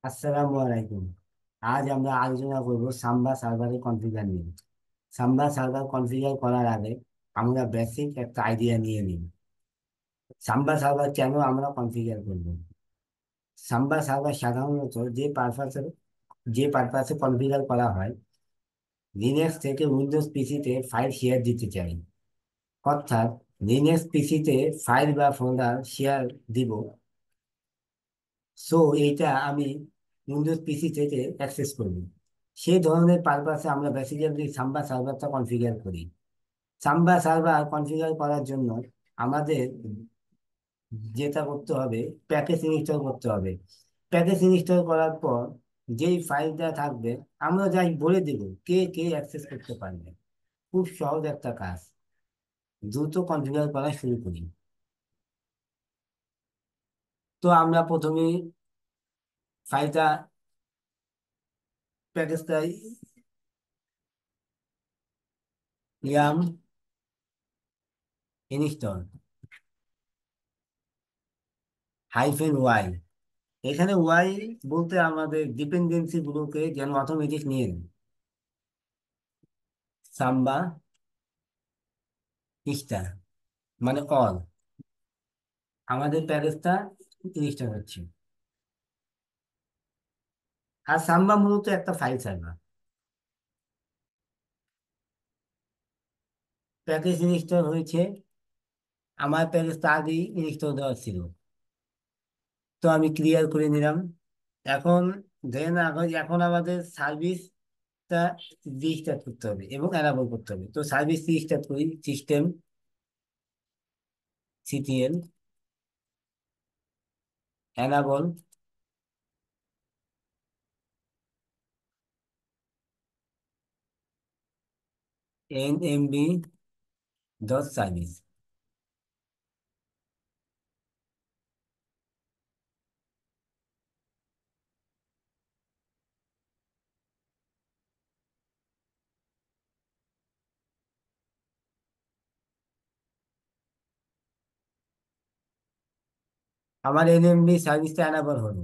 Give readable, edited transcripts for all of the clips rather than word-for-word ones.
আসসালামু আলাইকুম। আজ আমরা আলোচনা করব সাম্বা সার্ভারের কনফিগার নিয়ে। সাম্বা সার্ভার কনফিগার করার আগে আমরা বেসিক একটা আইডিয়া নিয়ে নিই। সাম্বা সার্ভার কেন আমরা কনফিগার করব? সাম্বা সার্ভার সাধারণত যে পারপাসে কনফিগার করা হয়, লিনাক্স থেকে উইন্ডোজ পিসিতে ফাইল শেয়ার দিতে চাই। অর্থাৎ লিনাক্স পিসিতে ফাইল বা ফোল্ডার শেয়ার দিব। সো এইটা আমি উইন্ডোজ পিসি থেকে অ্যাক্সেস করব। সেই ধরনের পারপাসে আমরা বেসিক্যালি সাম্বা সার্ভারটা কনফিগার করি। সাম্বা সার্ভার কনফিগার করার জন্য আমাদের যেটা করতে হবে, প্যাকেজ ইনস্টল করতে হবে। প্যাকেজ ইনস্টল করার পর যেই ফাইলটা থাকবে, আমরা যাই বলে দেব কে কে অ্যাক্সেস করতে পারবে। খুব সহজ একটা কাজ। দ্রুত কনফিগার করা শুরু করি। তো আমরা প্রথমেই ফাইলটা, প্যাকেজটা ইয়াম ইনস্টল -y। এখানে ওয়াই বলতে আমাদের ডিপেন্ডেন্সি গুলোকে যেন অটোমেটিক নিয়ে নেয়। সাম্বা স্টার মানে অল, আমাদের প্যাকেজটা ইনস্টল হচ্ছে। আর সাম্বা মূলত একটা ফাইল সার্ভার। প্যাকেজ ইনস্টল হয়েছে, আমার প্যাকেজটা আগেই ইনস্টল দেওয়া ছিল। তো আমি ক্লিয়ার করে নিলাম। এখন এখন আমাদের সার্ভিসটা রিস্টার্ট করতে হবে এবং এনাবল করতে হবে। তো সার্ভিস রিস্টার্ট করি, system CTL enable NMB dot service. আমার এনএমবি সার্ভিসটা এনাবল হলো।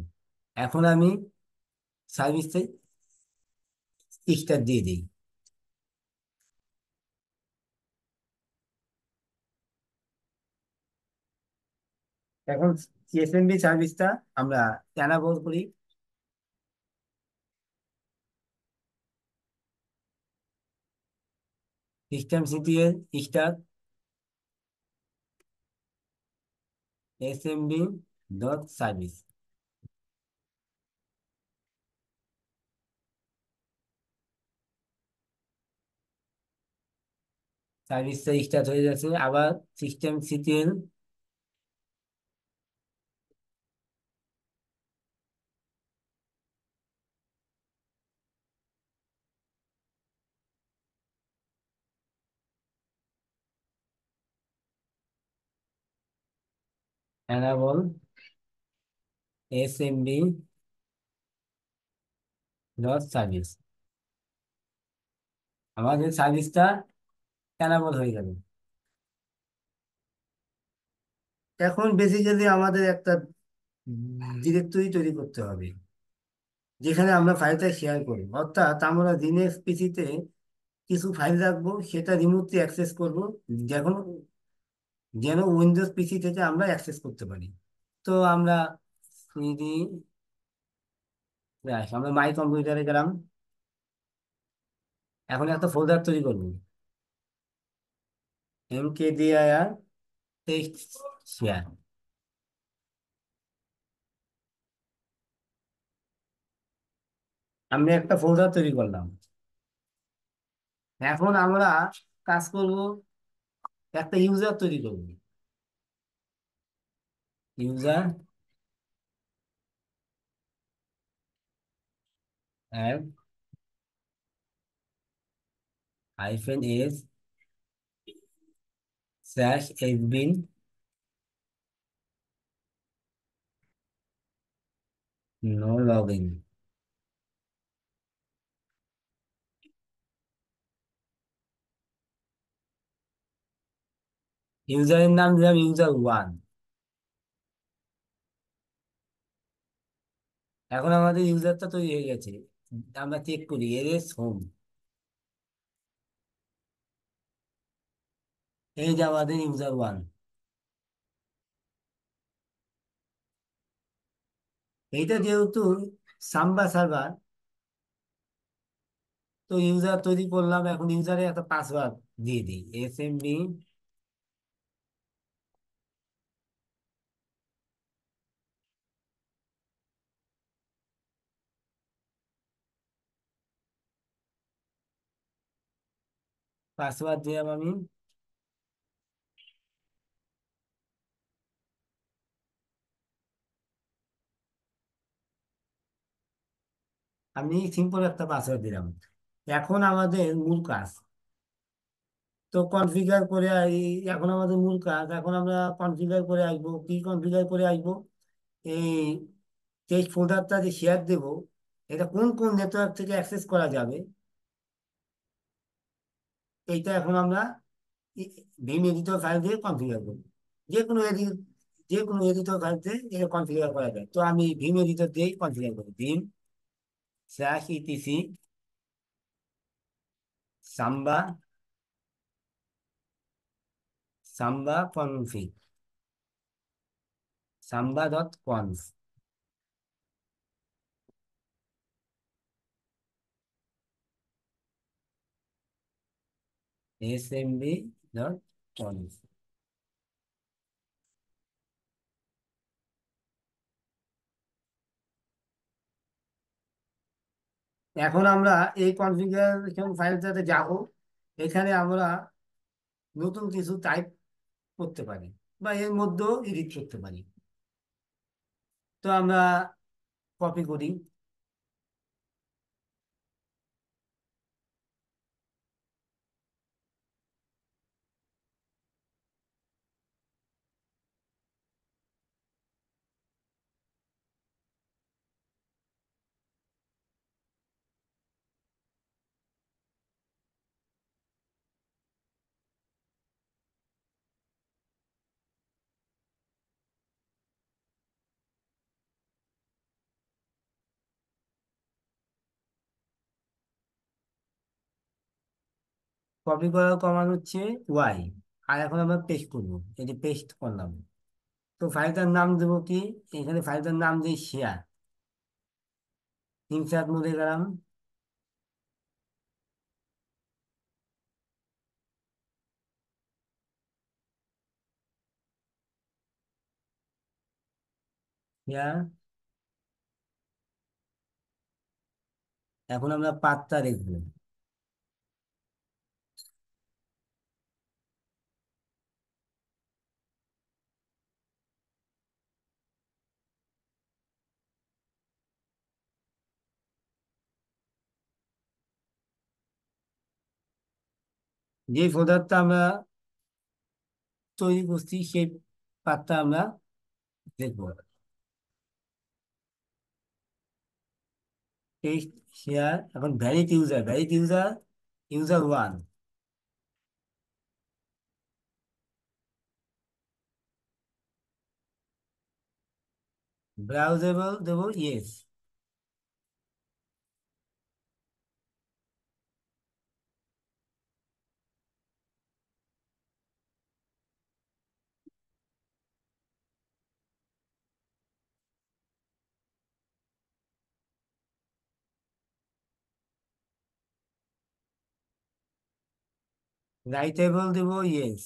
এখন আমি সার্ভিসটা স্টার্ট দিয়ে দিই। এখন সিএসএমবি সার্ভিসটা আমরা এনাবল করি। System CTL start SMB dot service. সার্ভিসটা স্টার্ট হয়ে যাচ্ছে। আবার system CTL enable SMB dot service. আমাদের সার্ভিসটা এনাবল হয়ে গেল। এখন বেসিক্যালি আমাদের একটা ডিরেক্টরি তৈরি করতে হবে, যেখানে আমরা ফাইলটা শেয়ার করি। অর্থাৎ আমরা লিনাক্স পিসিতে কিছু ফাইল রাখবো, সেটা রিমোটলি অ্যাক্সেস করব, যখন যেন উইন্ডোজ পিসি থেকে আমরা অ্যাক্সেস করতে পারি। তো আমরা সিডি আমরা মাই কম্পিউটারে গেলাম। এখন একটা ফোল্ডার তৈরি করবো, mkdir টেক্সট শেয়ার। আমি একটা ফোল্ডার তৈরি করলাম। এখন আমরা কাজ করব, একটা ইউজার তৈরি করব। User add -s /admin no login। ইউজারের নাম দিলাম user1। এখন আমাদের ইউজারটা তৈরি হয়ে গেছে। আমরা চেক করি এলএস হোম। এই যে আমাদের ইউজার ওয়ান। এইটা যেহেতু সাম্বা সার্ভার, তো ইউজার তৈরি করলাম, এখন ইউজারে একটা পাসওয়ার্ড দিয়ে দিই, এসএমবি পাসওয়ার্ড দিলাম আমি। আমি সিম্পল একটা পাসওয়ার্ড দিলাম। এখন আমাদের মূল কাজ তো কনফিগার করে এখন আমাদের মূল কাজ, এখন আমরা কনফিগার করে আসবো। কি কনফিগার করে আসবো? এই টেক্সট ফোল্ডারটা যে শেয়ার দেবো, এটা কোন কোন নেটওয়ার্ক থেকে অ্যাক্সেস করা যাবে, এইটা এখন আমরা ভিম এডিটর ফাইল দিয়ে কনফিগার করবো। যে কোনো এডি যে কোনো এডিটর ফাইল দিয়ে এটা কনফিগার করা যায়। তো আমি ভিম এডিটর দিয়েই কনফিগার করি। ভিম স্ল্যাশ ইটিসি সাম্বা সাম্বা কনফিগ সাম্বা ডট কনফ এসএমবি ডট কনফ। এখন আমরা এই কনফিগারেশন ফাইলটাতে যাব। এখানে আমরা নতুন কিছু টাইপ করতে পারি বা এর মধ্যেও এডিট করতে পারি। তো আমরা কপি করি। কপি করার কমান্ড হচ্ছে ওয়াই। আর এখন আমরা পেস্ট করবো, এই যে পেস্ট করলাম। তো ফাইলটার নাম দেবো কি? এখানে ফাইলটার নাম দিই শেয়ার। ইনসার্ট মোডে গেলাম। শেয়ার। এখন আমরা পাতটা দেখবো। যে ফোল্ডারটা আমরা তৈরি করছি সেই পাতটা আমরা দেখবো। Paste share. এখন valid user, valid user user one. Browsable দেবো ইয়েস। রাইটেবল দেবো ইয়েস।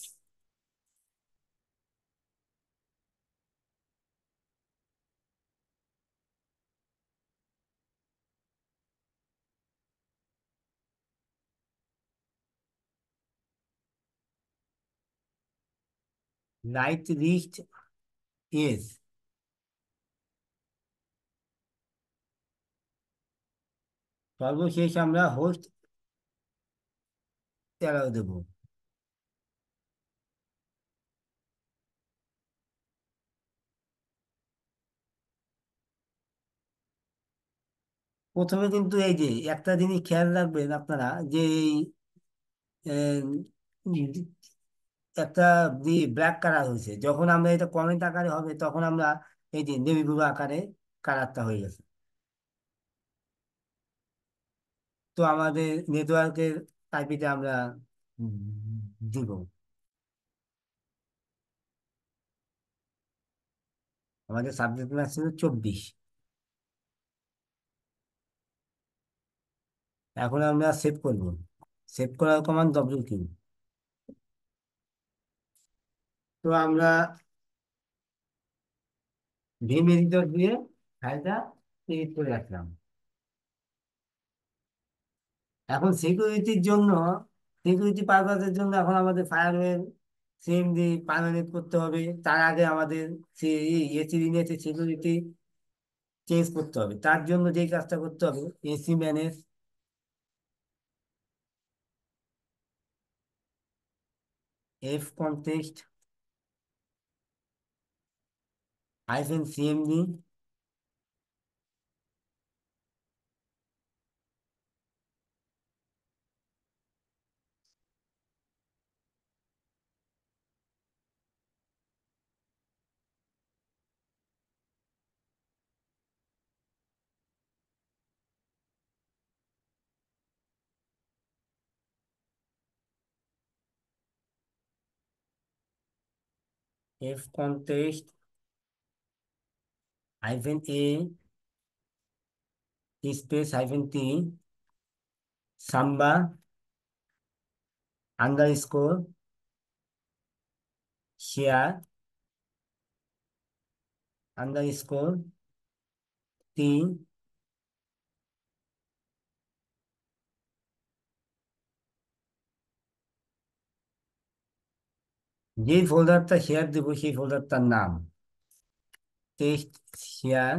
Write list yes. সর্বশেষ আমরা হোস্ট অ্যালাউ দেবো। প্রথমে কিন্তু এই যে একটা জিনিস খেয়াল রাখবেন আপনারা, যে এই উম, একটা ব্ল্যাক কালার হয়েছে, যখন আমরা এটা কমেন্ট আকারে হবে তখন আমরা এই যে নেভি ব্লু আকারে কালারটা হয়ে গেছে। তো আমাদের নেটওয়ার্কের আইপিটা আমরা উম, দিব। আমাদের সাবজেক্ট ম্যাথ ছিল 24। এখন আমরা সেভ করব। সেভ করার কমান্ড W কিউ। তো আমরা ভিম এডিটর দিয়ে ফাইলটা এডিট করে রাখলাম। এখন সিকিউরিটি পারপাসের জন্য এখন আমাদের ফায়ারওয়েল সিএমডি পার্মানেন্ট করতে হবে। তার আগে আমাদের এসি লিনাক্সের সিকিউরিটি চেঞ্জ করতে হবে। তার জন্য যেই কাজটা করতে হবে, SE manage F context -cmd F context -a space -t samba underscore share underscore T. যেই ফোল্ডারটা শেয়ার দেবো সেই ফোল্ডারটার নাম টেক্সট শেয়ার।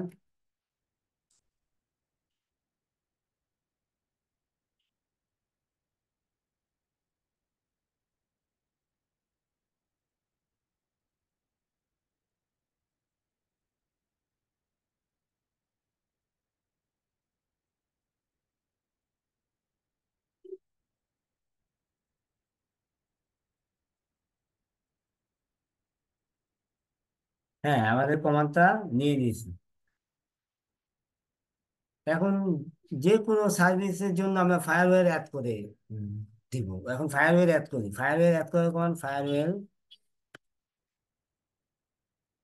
হ্যাঁ, আমাদের কমান্ডটা নিয়ে নিয়েছি। এখন যে কোনো সার্ভিসের জন্য আমরা ফায়ারওয়্যার অ্যাড করে উম, দিব। এখন ফায়ারওয়্যার অ্যাড করি। ফায়ারওয়্যার অ্যাড করার command firewall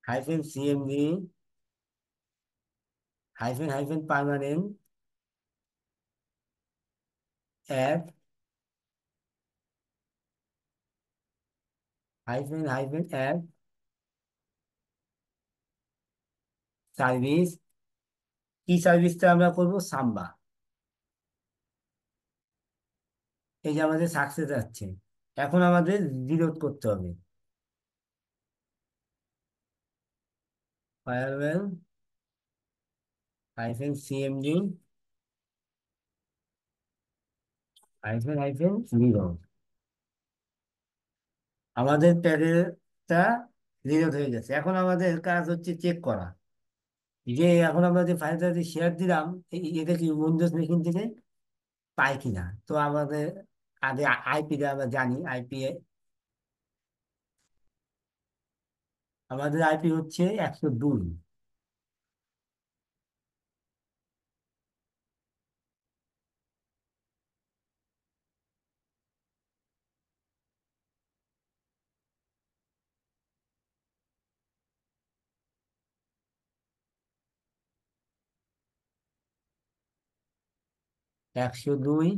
-cmd permanent add add service. কি সার্ভিসটা আমরা করব? সাম্বা। এই যে আমাদের সাকসেস আসছে। এখন আমাদের রিলোড করতে হবে। Farewell -cmd reload. আমাদের প্যাকেটটা রিলোড হয়ে গেছে। এখন আমাদের কাজ হচ্ছে চেক করা যে এখন আমরা যে ফাইলটা যে শেয়ার দিলাম, এটা কি উইন্ডোজ মেশিন থেকে পাই কিনা। তো আমাদের আগে আইপিটা আমরা জানি। আমাদের আইপি হচ্ছে 102। একশো দুই।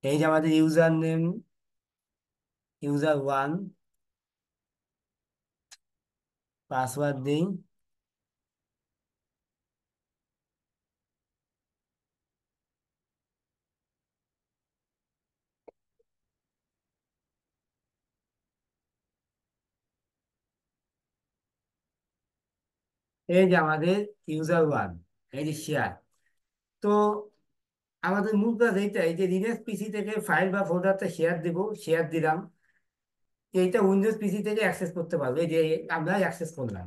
এই যে আমাদের ইউজার নেম user1, পাসওয়ার্ড দিই। এই যে আমাদের user1, এই যে শেয়ার। তো আমাদের মূল কাজ এইটা, এই যে লিনাক্স পিসি থেকে ফাইল বা ফোল্ডারটা শেয়ার দিব। শেয়ার দিলাম, এইটা উইন্ডোজ পিসি থেকে অ্যাক্সেস করতে পারবে। এই যে আমরা অ্যাক্সেস করলাম।